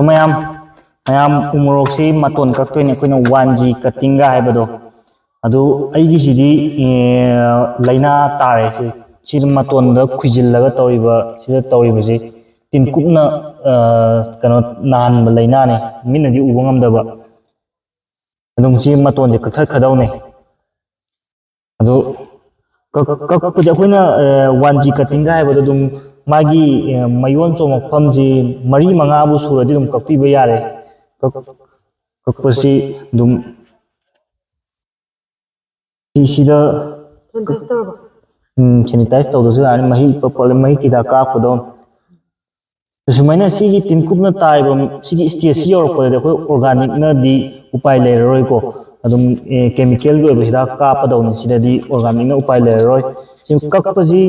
ꯃꯌꯥꯝ ꯎꯃꯣꯔꯣꯛꯁꯤ ꯃꯇꯣꯟ ꯀꯛꯇꯣꯏꯅꯦ ꯑꯩꯈꯣꯏꯅ 1G ꯀꯠꯇꯤꯡꯒ ꯍꯥꯏꯕꯗꯣ ꯑꯗꯨ ꯑꯩꯒꯤꯁꯤꯗꯤ ꯂꯩꯅꯥ ꯇꯥꯔꯦ ꯁꯤꯗ ꯃꯇꯣꯟꯗ ꯈꯨꯏꯖꯤꯜꯂꯒ ꯁꯤꯗ ꯇꯧꯔꯤꯕꯁꯤ ꯇꯤꯟ ꯀꯨꯞꯅ ꯀꯩꯅꯣ ꯅꯥꯍꯟꯕ ꯂꯩꯅꯥꯅꯦ ꯃꯤꯠꯅꯗꯤ ꯎꯕ ꯉꯝꯗꯕ ꯑꯗꯨꯝ ꯁꯤ ꯃꯇꯣꯟꯁꯦ ꯀꯛꯊꯠꯈ꯭ꯔꯗꯧꯅꯦ ꯑꯗꯨ ꯀꯛꯄꯁꯦ ꯑꯩꯈꯣꯏꯅ 1G ꯀꯠꯇꯤꯡꯒ ꯍꯥꯏꯕꯗꯣ ꯑꯗꯨꯝ ꯃꯥꯒꯤ ꯃꯌꯣꯟ ꯆꯣꯡꯉꯛꯐꯝꯁꯤ 4-5ꯕꯨ ꯁꯨꯔꯗꯤ ꯑꯗꯨꯝ ꯀꯛꯄꯤꯕ ꯌꯥꯔꯦ ꯀꯛꯄꯁꯤ ꯑꯗꯨꯝ ꯁꯤꯗ ꯁꯦꯅꯤꯇꯥꯏꯖ ꯇꯧꯗꯁꯨ ꯌꯥꯔꯅꯤ ꯃꯍꯤꯛ ꯍꯤꯗꯥꯛ ꯀꯥꯞꯄꯗꯧꯅꯤ ꯑꯁꯨꯃꯥꯏꯅ ꯁꯤꯒꯤ ꯇꯤꯟ ꯀꯨꯞꯅ ꯇꯥꯔꯤꯕ ꯁꯤꯒꯤ ꯁ꯭ꯇꯦꯖꯁꯤ ꯌꯧꯔꯛꯄꯗꯗꯤ ꯑꯩꯈꯣꯏ ꯑꯣꯔꯒꯥꯅꯤꯛꯅꯗꯤ ꯎꯄꯥꯏ ꯂꯩꯔꯔꯣꯏꯀꯣ ꯑꯗꯨꯝ ꯀꯦꯃꯤꯀꯦꯜꯒꯤ ꯑꯣꯏꯕ ꯍꯤꯗꯥꯛ ꯀꯥꯞꯄꯗꯧꯅꯤ ꯁꯤꯗꯗꯤ ꯑꯣꯔꯒꯥꯅꯤꯛꯅ ꯎꯄꯥꯏ ꯂꯩꯔꯔꯣꯏ ꯁꯤ ꯀꯛꯄꯁꯤ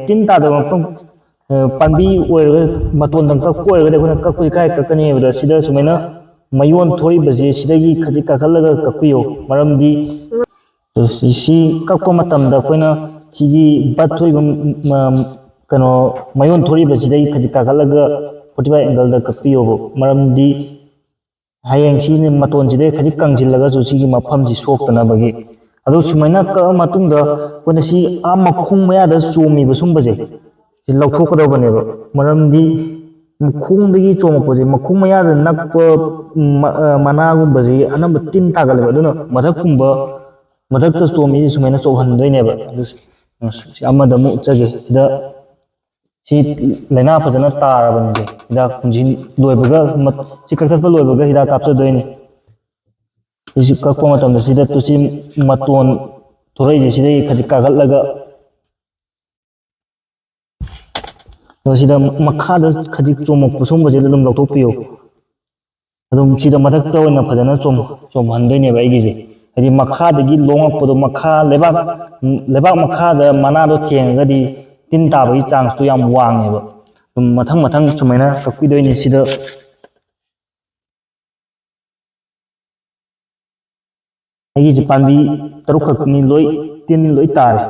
ꯇꯤꯟ ꯇꯥꯗꯕ ꯃꯐꯝ ꯄꯥꯝꯕꯤ ꯑꯣꯏꯔꯒ ꯃꯇꯣꯟꯗꯪ ꯀꯛꯄ ꯑꯣꯏꯔꯒꯗꯤ ꯑꯩꯈꯣꯏꯅ ꯀꯛꯄꯁꯤ ꯀꯥꯏ ꯀꯛꯀꯅꯤ ꯍꯥꯏꯕꯗ ꯁꯤꯗ ꯁꯨꯃꯥꯏꯅ ꯃꯌꯣꯟ ꯊꯣꯛꯏꯕꯁꯤ ꯁꯤꯗꯒꯤ ꯈꯖꯤꯛ ꯀꯛꯈꯠꯂꯒ ꯀꯛꯄꯤꯌꯨ ꯃꯔꯝꯗꯤ ꯁꯤ ꯀꯛꯄ ꯃꯇꯝꯗ ꯑꯩꯈꯣꯏꯅ ꯁꯤꯒꯤ ꯕꯠ ꯊꯣꯛꯏꯕ ꯀꯩꯅꯣ ꯃꯌꯣꯟ ꯊꯣꯛꯏꯕꯁꯤꯗꯒꯤ ꯈꯖꯤꯛ ꯀꯥꯈꯠꯂꯒ 45 ꯑꯦꯡꯒꯜꯗ ꯀꯛꯄꯤꯌꯣꯕ ꯃꯔꯝꯗꯤ ꯍꯌꯦꯡ ꯁꯤꯅ ꯃꯇꯣꯟꯁꯤꯗꯩ ꯈꯖꯤꯛ ꯀꯪꯁꯤꯜꯂꯒꯁꯨ ꯁꯤꯒꯤ ꯃꯐꯝꯁꯤ ꯁꯣꯛꯇꯅꯕꯒꯤ ꯑꯗꯨ ꯁꯨꯃꯥꯏꯅ ꯀꯛꯑ ꯃꯇꯨꯡꯗ ꯑꯩꯈꯣꯏꯅ ꯁꯤ ꯃꯈꯣꯡ ꯃꯌꯥꯗ ꯆꯣꯝꯃꯤꯕ ꯁꯨꯝꯕꯁꯦ ꯁꯤ ꯂꯧꯊꯣꯛꯀꯗꯧꯕꯅꯦꯕ ꯃꯔꯝꯗꯤ ꯃꯈꯣꯡꯗꯒꯤ ꯆꯣꯡꯉꯛꯄꯁꯦ ꯃꯈꯣꯡ ꯃꯌꯥꯗ ꯅꯛꯄ ꯃꯅꯥꯒꯨꯝꯕꯁꯤ ꯑꯅꯝꯕ ꯇꯤꯟ ꯇꯥꯒꯜꯂꯦꯕ ꯑꯗꯨꯅ ꯃꯊꯛꯇ ꯆꯣꯝꯃꯤꯁꯤ ꯁꯨꯃꯥꯏꯅ ꯆꯣꯡꯍꯟꯗꯣꯏꯅꯦꯕ ꯑꯗꯨ ꯑꯃꯗ ꯑꯃꯨꯛ ꯎꯠꯆꯒꯦ ꯁꯤꯗ ꯁꯤ ꯂꯥꯏꯅꯥ ꯐꯖꯅ ꯇꯥꯔꯕꯅꯤꯁꯦ ꯍꯤꯗꯥꯛ ꯂꯣꯏꯕꯒ ꯁꯤ ꯀꯛꯊꯠꯄ ꯂꯣꯏꯕꯒ ꯍꯤꯗꯥꯛ ꯀꯥꯞꯆꯗꯣꯏꯅꯤ ꯁꯤ ꯀꯛꯄ ꯃꯇꯝꯗ ꯁꯤꯗ ꯁꯤ ꯃꯇꯣꯟ ꯊꯣꯔꯛꯏꯁꯦ ꯁꯤꯗꯒꯤ ꯈꯖꯤꯛ ꯀꯥꯈꯠꯂꯒ ꯁꯤꯗ ꯃꯈꯥꯗ ꯈꯖꯤꯛ ꯆꯣꯝꯃꯛꯄ ꯁꯨꯝꯕꯁꯤꯗ ꯑꯗꯨꯝ ꯂꯧꯊꯣꯛꯄꯤꯌꯨ ꯑꯗꯨꯝ ꯁꯤꯗ ꯃꯊꯛꯇ ꯑꯣꯏꯅ ꯐꯖꯅ ꯆꯣꯝꯍꯟꯗꯣꯏꯅꯦꯕ ꯑꯩꯒꯤꯁꯦ ꯍꯥꯏꯗꯤ ꯃꯈꯥꯗꯒꯤ ꯂꯣꯉꯛꯄꯗꯣ ꯂꯩꯕꯥꯛ ꯃꯈꯥꯗ ꯃꯅꯥꯗꯣ ꯊꯦꯡꯉꯒꯗꯤ ꯇꯤꯟ ꯇꯥꯕꯒꯤ ꯆꯥꯟꯁꯇꯣ ꯌꯥꯝ ꯋꯥꯡꯉꯦꯕ ꯑꯗꯨꯝ ꯃꯊꯪ ꯁꯨꯃꯥꯏꯅ ꯀꯛꯄꯤꯗꯣꯏꯅꯤ ꯁꯤꯗ ꯑꯩꯒꯤꯁꯤ ꯄꯥꯝꯕꯤ 6 ꯈꯛꯇꯅꯤ ꯇꯤꯟ ꯂꯣꯏ ꯇꯥꯔꯦ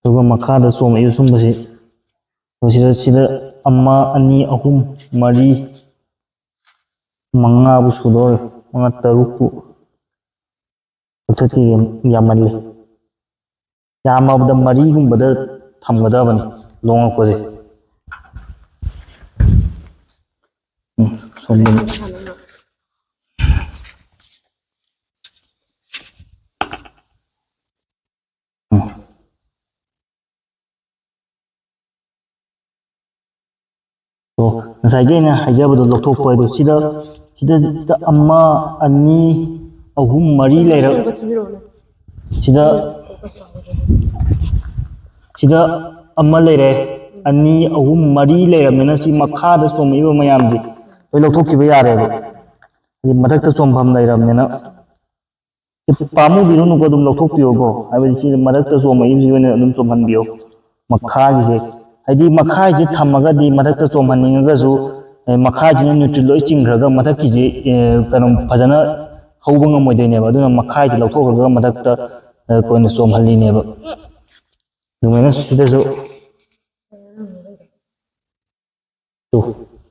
ꯑꯗꯨꯒ ꯃꯈꯥꯗ ꯆꯣꯝꯃꯛꯏꯕ ꯁꯨꯝꯕꯁꯤ ꯁꯤꯗ 1 2 3 4 5ꯕꯨ ꯁꯨꯗꯧꯔꯦ 5 6ꯄꯨ ꯀꯛꯊꯠꯈꯤꯒꯦ ꯌꯥꯝꯃꯜꯂꯦ ꯌꯥꯝꯃꯕꯗ 4ꯒꯨꯝꯕꯗ ꯊꯝꯒꯗꯕꯅꯤ ꯂꯣꯉꯛꯄꯁꯦ ꯉꯁꯥꯏꯒꯤ ꯑꯩꯅ ꯍꯥꯏꯖꯕꯗꯣ ꯂꯧꯊꯣꯛꯄ ꯍꯥꯏꯗꯣ ꯁꯤꯗ 1 2 3 4 ꯂꯩꯔ ꯁꯤꯗ 1 ꯂꯩꯔꯦ 2 3 4 ꯂꯩꯔꯕꯅꯤꯅ ꯁꯤ ꯃꯈꯥꯗ ꯆꯣꯝꯃꯛꯏꯕ ꯃꯌꯥꯝꯁꯦ ꯂꯣꯏ ꯂꯧꯊꯣꯛꯈꯤꯕ ꯌꯥꯔꯦꯕ ꯃꯊꯛꯇ ꯆꯣꯝꯐꯝ ꯂꯩꯔꯕꯅꯤꯅ ꯄꯥꯝꯃꯨꯕꯤꯔꯨꯅꯨꯀꯣ ꯑꯗꯨꯝ ꯂꯧꯊꯣꯛꯄꯤꯌꯣꯀꯣ ꯍꯥꯏꯕꯗꯤ ꯁꯤ ꯃꯊꯛꯇ ꯆꯣꯝꯃꯛꯏꯕꯁꯤ ꯑꯣꯏꯅ ꯑꯗꯨꯝ ꯆꯣꯝꯍꯟꯕꯤꯌꯣ ꯃꯈꯥꯒꯤꯁꯦ ꯍꯥꯏꯗꯤ ꯃꯈꯥꯒꯤꯁꯦ ꯊꯝꯃꯒꯗꯤ ꯃꯊꯛꯇ ꯆꯣꯝꯍꯟꯅꯤꯡꯉꯒꯁꯨ ꯃꯈꯥꯁꯤꯅ ꯅ꯭ꯌꯨꯇ꯭ꯔꯤꯟ ꯂꯣꯏ ꯆꯤꯡꯈ꯭ꯔꯒ ꯃꯊꯛꯀꯤꯁꯤ ꯀꯩꯅꯣ ꯐꯖꯅ ꯍꯧꯕ ꯉꯝꯃꯣꯏꯗꯣꯏꯅꯦꯕ ꯑꯗꯨꯅ ꯃꯈꯥꯁꯤ ꯂꯧꯊꯣꯛꯈ꯭ꯔꯒ ꯃꯊꯛꯇ ꯑꯩꯈꯣꯏꯅ ꯆꯣꯝꯍꯜꯂꯤꯅꯦꯕ ꯑꯗꯨꯃꯥꯏꯅ ꯁꯤꯗꯁꯨ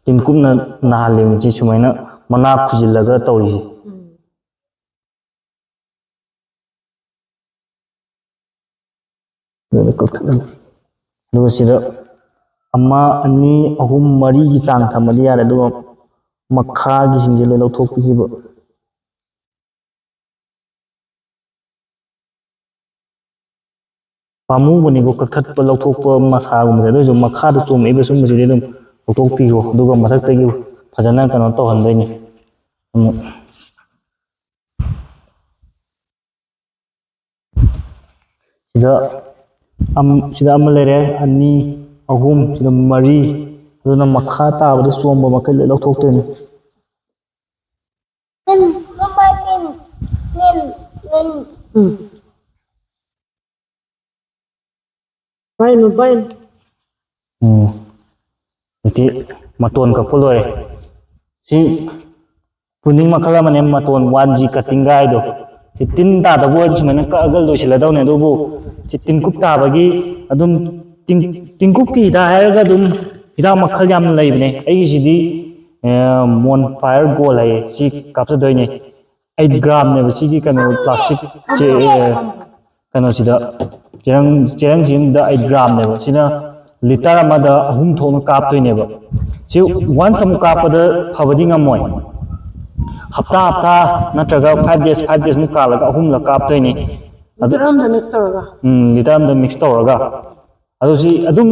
ꯇꯤꯟ ꯀꯨꯞꯅ ꯅꯥꯍꯜꯂꯤꯕꯁꯤ ꯁꯨꯃꯥꯏꯅ ꯃꯅꯥ ꯈꯨꯖꯤꯜꯂꯒ ꯇꯧꯔꯤꯁꯤ ꯑꯗꯨꯒ ꯁꯤꯗ 1 2 3 4ꯒꯤ ꯆꯥꯡ ꯊꯝꯃꯗꯤ ꯌꯥꯔꯦ ꯑꯗꯨꯒ ꯃꯈꯥꯒꯤꯁꯤꯡꯁꯦ ꯂꯣꯏ ꯂꯧꯊꯣꯛꯄꯤꯈꯤꯕ ꯄꯥꯝꯃꯨꯕꯅꯤꯀꯣ ꯀꯛꯊꯠꯄ ꯂꯧꯊꯣꯛꯄ ꯃꯁꯥꯒꯨꯝꯕꯁꯦ ꯑꯗꯨ ꯑꯣꯏꯔꯁꯨ ꯃꯈꯥꯗ ꯆꯣꯝꯃꯛꯏꯕ ꯁꯨꯝꯕꯁꯤꯗꯤ ꯑꯗꯨꯝ ꯂꯧꯊꯣꯛꯄꯤꯌꯣ ꯑꯗꯨꯒ ꯃꯊꯛꯇꯒꯤ ꯐꯖꯅ ꯀꯩꯅꯣ ꯇꯧꯍꯟꯗꯣꯏꯅꯤ ꯑꯃꯨꯛ ꯁꯤꯗ 1 ꯂꯩꯔꯦ 2 3 ꯁꯤꯗ 4 ꯑꯗꯨꯅ ꯃꯈꯥ ꯇꯥꯕꯗ ꯆꯣꯝꯕ ꯃꯈꯩ ꯂꯣꯏ ꯂꯧꯊꯣꯛꯇꯣꯏꯅꯤ ꯃꯇꯣꯟ ꯀꯛꯄ ꯂꯣꯏꯔꯦ ꯁꯤ ꯄ꯭ꯔꯨꯅꯤꯡ ꯃꯈꯜ ꯑꯃꯅꯦ ꯃꯇꯣꯟ 1G ꯀꯠꯇꯤꯡꯒ ꯍꯥꯏꯗꯣ ꯁꯤ ꯇꯤꯟ ꯇꯥꯗꯕ ꯑꯣꯏꯔꯗꯤ ꯁꯨꯃꯥꯏꯅ ꯀꯛꯑꯒ ꯂꯣꯏꯁꯤꯜꯂꯗꯧꯅꯦ ꯑꯗꯨꯕꯨ ꯁꯤ ꯇꯤꯟ ꯀꯨꯞ ꯇꯥꯕꯒꯤ ꯑꯗꯨꯝ ꯇꯤꯡꯀꯨꯞꯀꯤ ꯍꯤꯗꯥꯛ ꯍꯥꯏꯔꯒ ꯑꯗꯨꯝ ꯍꯤꯗꯥꯛ ꯃꯈꯜ ꯌꯥꯝꯅ ꯂꯩꯕꯅꯦ ꯑꯩꯒꯤꯁꯤꯗꯤ ꯃꯣꯟ ꯐꯥꯏꯔ ꯒꯣꯜ ꯍꯥꯏꯌꯦ ꯁꯤ ꯀꯥꯞꯆꯗꯣꯏꯅꯦ 8 ꯒ꯭ꯔꯥꯝꯅꯦꯕ ꯁꯤꯒꯤ ꯀꯩꯅꯣ ꯄ꯭ꯂꯥꯁꯇꯤꯛ ꯀꯩꯅꯣꯁꯤꯗ ꯆꯦꯔꯪꯁꯤꯗ 8 ꯒ꯭ꯔꯥꯝꯅꯦꯕ ꯁꯤꯅ ꯂꯤꯇꯔ ꯑꯃꯗ 3 ꯊꯣꯛꯅ ꯀꯥꯞꯇꯣꯏꯅꯦꯕ ꯁꯤ ꯋꯥꯟꯁ ꯑꯃꯨꯛ ꯀꯥꯞꯄꯗ ꯐꯕꯗꯤ ꯉꯝꯃꯣꯏ ꯍꯞꯇꯥ ꯅꯠꯇ꯭ꯔꯒ 5 days ꯃꯨꯛ ꯀꯥꯜꯂꯒ 3ꯂꯛ ꯀꯥꯞꯇꯣꯏꯅꯤ ꯂꯤꯇꯔ ꯑꯃꯗ ꯃꯤꯛꯁ ꯇꯧꯔꯒ ꯂꯤꯇꯔ ꯑꯃꯗ ꯃꯤꯛꯁ ꯇꯧꯔꯒ ꯑꯗꯨ ꯁꯤ ꯑꯗꯨꯝ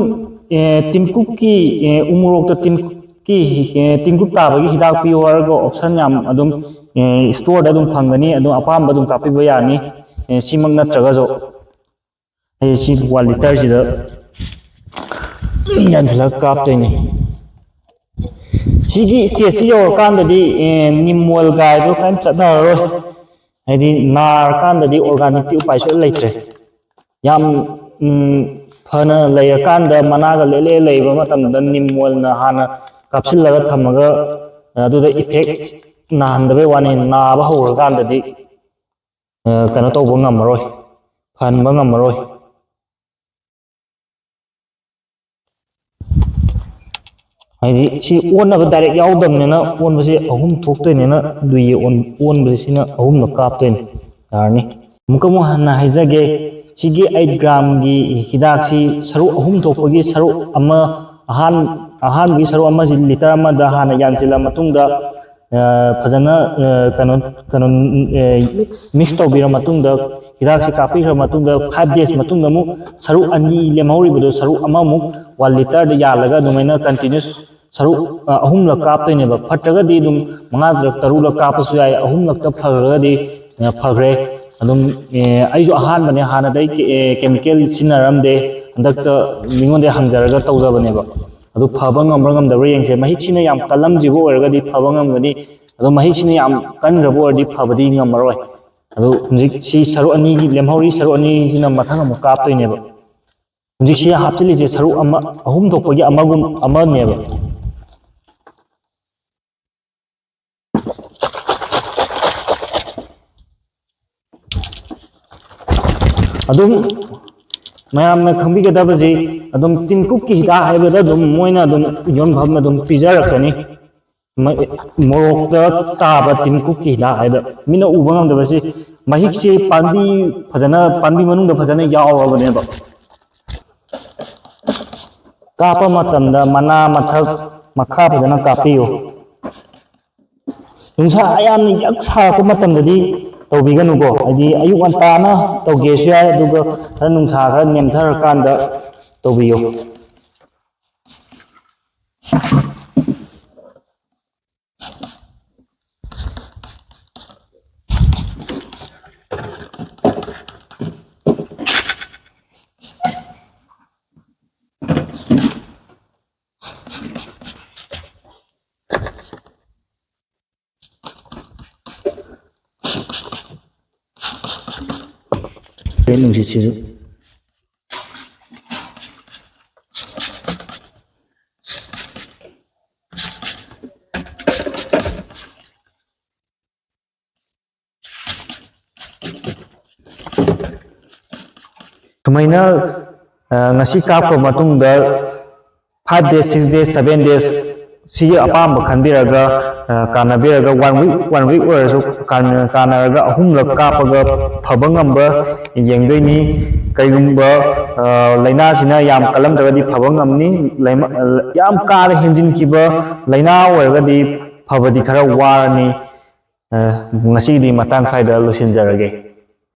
ꯇꯤꯟꯀꯨꯞꯀꯤ ꯎꯃꯣꯔꯣꯛꯇ ꯇꯤꯟꯀꯨꯞ ꯇꯥꯕꯒꯤ ꯍꯤꯗꯥꯛ ꯄꯤꯌꯣ ꯍꯥꯏꯔꯒ ꯑꯣꯞꯁꯟ ꯌꯥꯝ ꯑꯗꯨꯝ ꯁ꯭ꯇꯣꯔꯗ ꯑꯗꯨꯝ ꯐꯪꯒꯅꯤ ꯑꯗꯨꯝ ꯑꯄꯥꯝꯕ ꯑꯗꯨꯝ ꯀꯥꯞꯄꯤꯕ ꯌꯥꯅꯤ ꯁꯤꯃꯛ ꯅꯠꯇ꯭ꯔꯒꯁꯨ ꯑꯩ ꯁꯤ 1 ꯂꯤꯇꯔꯁꯤꯗ ꯌꯥꯟꯁꯤꯜꯂꯒ ꯀꯥꯞꯇꯣꯏꯅꯤ ꯁꯤꯒꯤ ꯁ꯭ꯇꯦꯖꯁꯤ ꯌꯧꯔꯀꯥꯟꯗꯗꯤ ꯅꯤꯝ ꯑꯣꯏꯜ ꯒꯥꯏꯗꯣ ꯀꯔꯤꯝ ꯆꯠꯅꯔꯔꯣꯏ ꯍꯥꯏꯗꯤ ꯅꯥꯔꯀꯥꯟꯗꯗꯤ ꯑꯣꯔꯒꯥꯅꯤꯛꯇꯤ ꯎꯄꯥꯏ ꯁꯨꯡꯂꯩ ꯂꯩꯇ꯭ꯔꯦ ꯌꯥꯝ ꯐꯅ ꯂꯩꯔꯀꯥꯟꯗ ꯃꯅꯥꯒ ꯂꯦ ꯂꯩꯕ ꯃꯇꯝꯗ ꯅꯤꯝ ꯑꯣꯏꯜꯅ ꯍꯥꯟꯅ ꯀꯥꯞꯁꯤꯜꯂꯒ ꯊꯝꯃꯒ ꯑꯗꯨꯗ ꯏꯐꯦꯛ ꯅꯥꯍꯟꯗꯕꯩ ꯋꯥꯅꯤ ꯅꯥꯕ ꯍꯧꯔꯀꯥꯟꯗꯗꯤ ꯀꯩꯅꯣ ꯇꯧꯕ ꯉꯝꯃꯔꯣꯏ ꯐꯍꯟꯕ ꯉꯝꯃꯔꯣꯏ ꯍꯥꯏꯗꯤ ꯁꯤ ꯑꯣꯟꯅꯕ ꯗꯥꯏꯔꯦꯛ ꯌꯥꯎꯗꯕꯅꯤꯅ ꯑꯣꯟꯕꯁꯤ 3 ꯊꯣꯛꯇꯣꯏꯅꯤꯅ ꯂꯨꯏꯌꯦ ꯑꯣꯟꯕꯁꯤ ꯁꯤꯅ 3ꯂꯛ ꯀꯥꯞꯇꯣꯏꯅꯤ ꯌꯥꯔꯅꯤ ꯑꯃꯨꯛ ꯍꯟꯅ ꯍꯥꯏꯖꯒꯦ ꯁꯤꯒꯤ 8 ꯒ꯭ꯔꯥꯝꯒꯤ ꯍꯤꯗꯥꯛꯁꯤ ꯁꯔꯨꯛ 3 ꯊꯣꯛꯄꯒꯤ ꯁꯔꯨꯛ ꯑꯃ ꯑꯍꯥꯟꯕꯒꯤ ꯁꯔꯨꯛ ꯑꯃꯁꯤ ꯂꯤꯇꯔ ꯑꯃꯗ ꯍꯥꯟꯅ ꯌꯥꯟꯁꯤꯜꯂ ꯃꯇꯨꯡꯗ ꯐꯖꯅ ꯀꯩꯅꯣ ꯃꯤꯛꯁ ꯇꯧꯕꯤꯔ ꯃꯇꯨꯡꯗ ꯍꯤꯗꯥꯛꯁꯤ ꯀꯥꯞꯄꯤꯈ꯭ꯔ ꯃꯇꯨꯡꯗ 5 days ꯃꯇꯨꯡꯗ ꯑꯃꯨꯛ ꯁꯔꯨꯛ 2 ꯂꯦꯝꯍꯧꯔꯤꯕꯗꯣ ꯁꯔꯨꯛ ꯑꯃꯃꯨꯛ 1 ꯂꯤꯇꯔꯗ ꯌꯥꯜꯂꯒ ꯑꯗꯨꯃꯥꯏꯅ ꯀꯟꯇꯤꯅ꯭ꯌꯨꯁ ꯁꯔꯨꯛ 3ꯂꯛ ꯀꯥꯞꯇꯣꯏꯅꯦꯕ ꯐꯠꯇ꯭ꯔꯒꯗꯤ ꯑꯗꯨꯝ 5ꯂꯛ 6ꯂꯛ ꯀꯥꯞꯄꯁꯨ ꯌꯥꯏ 3ꯂꯛꯇ ꯐꯈ꯭ꯔꯒꯗꯤ ꯐꯈ꯭ꯔꯦ ꯑꯗꯨꯝ ꯑꯩꯁꯨ ꯑꯍꯥꯟꯕꯅꯦ ꯍꯥꯟꯅꯗꯩ ꯀꯦꯃꯤꯀꯦꯜ ꯁꯤꯖꯤꯟꯅꯔꯝꯗꯦ ꯍꯟꯗꯛꯇ ꯃꯤꯉꯣꯟꯗ ꯍꯪꯖꯔꯒ ꯇꯧꯖꯕꯅꯦꯕ ꯑꯗꯨ ꯐꯕ ꯉꯝꯕ꯭ꯔꯥ ꯉꯝꯗꯕ꯭ꯔꯥ ꯌꯦꯡꯁꯦ ꯃꯍꯤꯛꯁꯤꯅ ꯌꯥꯝ ꯀꯜꯂꯝꯗ꯭ꯔꯤꯕ ꯑꯣꯏꯔꯒꯗꯤ ꯐꯕ ꯉꯝꯒꯅꯤ ꯑꯗꯣ ꯃꯍꯤꯛꯁꯤꯅ ꯌꯥꯝ ꯀꯟꯈ꯭ꯔꯕ ꯑꯣꯏꯔꯗꯤ ꯐꯕꯗꯤ ꯉꯝꯃꯔꯣই ꯑꯗꯨ ꯍꯧꯖꯤꯛ ꯁꯤ ꯁꯔꯨꯛ 2ꯒꯤ ꯂꯦꯝꯍꯧꯔꯤ ꯁꯔꯨꯛ 2ꯁꯤꯅ ꯃꯊꯪ ꯑꯃꯨꯛ ꯀꯥꯞꯇꯣꯏꯅꯦꯕ ꯍꯧꯖꯤꯛ ꯁꯤ ꯍꯥꯞꯆꯤꯜꯂꯤꯁꯦ ꯁꯔꯨꯛ 3 ꯊꯣꯛꯄꯒꯤ ꯑꯃꯅꯦꯕ ꯑꯗꯨꯝ ꯃꯌꯥꯝꯅ ꯈꯪꯕꯤꯒꯗꯕꯁꯤ ꯑꯗꯨꯝ ꯇꯤꯟꯀꯨꯞꯀꯤ ꯍꯤꯗꯥꯛ ꯍꯥꯏꯕꯗ ꯑꯗꯨꯝ ꯃꯣꯏꯅ ꯑꯗꯨꯝ ꯌꯣꯟꯐꯝ ꯑꯗꯨꯝ ꯄꯤꯖꯔꯛꯀꯅꯤ ꯃꯣꯔꯣꯛꯇ ꯇꯥꯕ ꯇꯤꯟꯀꯨꯞꯀꯤ ꯍꯤꯗꯥꯛ ꯍꯥꯏꯗ ꯃꯤꯅ ꯎꯕ ꯉꯝꯗꯕꯁꯤ ꯃꯍꯤꯛꯁꯤ ꯄꯥꯝꯕꯤ ꯃꯅꯨꯡꯗ ꯐꯖꯅ ꯌꯥꯎꯔꯕꯅꯦꯕ ꯀꯥꯞꯄ ꯃꯇꯝꯗ ꯃꯅꯥ ꯃꯊꯛ ꯃꯈꯥ ꯐꯖꯅ ꯀꯥꯞꯄꯤꯌꯨ ꯅꯨꯡꯁꯥ ꯌꯥꯝꯅ ꯌꯛ ꯁꯥꯔꯛꯄ ꯃꯇꯝꯗꯗꯤ ꯇꯧꯕꯤꯒꯅꯨꯀꯣ ꯍꯥꯏꯗꯤ ꯑꯌꯨꯛ ꯉꯟꯇꯥꯅ ꯇꯧꯒꯦꯁꯨ ꯌꯥꯏ ꯑꯗꯨꯒ ꯈꯔ ꯅꯨꯡꯁꯥ ꯈꯔ ꯅꯦꯝꯊꯔꯀꯥꯟꯗ ꯇꯧꯕꯤꯌꯨ ꯅꯨꯡꯁꯤꯠꯁꯤꯁꯨ ꯁꯨꯃꯥꯏꯅ ꯉꯁꯤ ꯀꯥꯞꯈ꯭ꯔ ꯃꯇꯨꯡꯗ 5 days 6 days 7 days ꯁꯤꯒꯤ ꯑꯄꯥꯝꯕ ꯈꯟꯕꯤꯔꯒ ꯀꯥꯟꯅꯕꯤꯔꯒ 1 week ꯑꯣꯏꯔꯁꯨ ꯀꯥꯟꯅꯔꯒ 3ꯂꯛ ꯀꯥꯞꯄꯒ ꯐꯕ ꯉꯝꯕ ꯌꯦꯡꯗꯣꯏꯅꯤ ꯀꯩꯒꯨꯝꯕ ꯂꯥꯏꯅꯥꯁꯤꯅ ꯌꯥꯝ ꯀꯜꯂꯝꯗ꯭ꯔꯒꯗꯤ ꯐꯕ ꯉꯝꯅꯤ ꯌꯥꯝ ꯀꯥꯅ ꯍꯦꯟꯖꯤꯟꯈꯤꯕ ꯂꯥꯏꯅꯥ ꯑꯣꯏꯔꯒꯗꯤ ꯐꯕꯗꯤ ꯈꯔ ꯋꯥꯔꯅꯤ ꯉꯁꯤꯒꯤꯗꯤ ꯃꯇꯥꯡ ꯁ꯭ꯋꯥꯏꯗ ꯂꯣꯏꯁꯤꯟꯖꯔꯒꯦ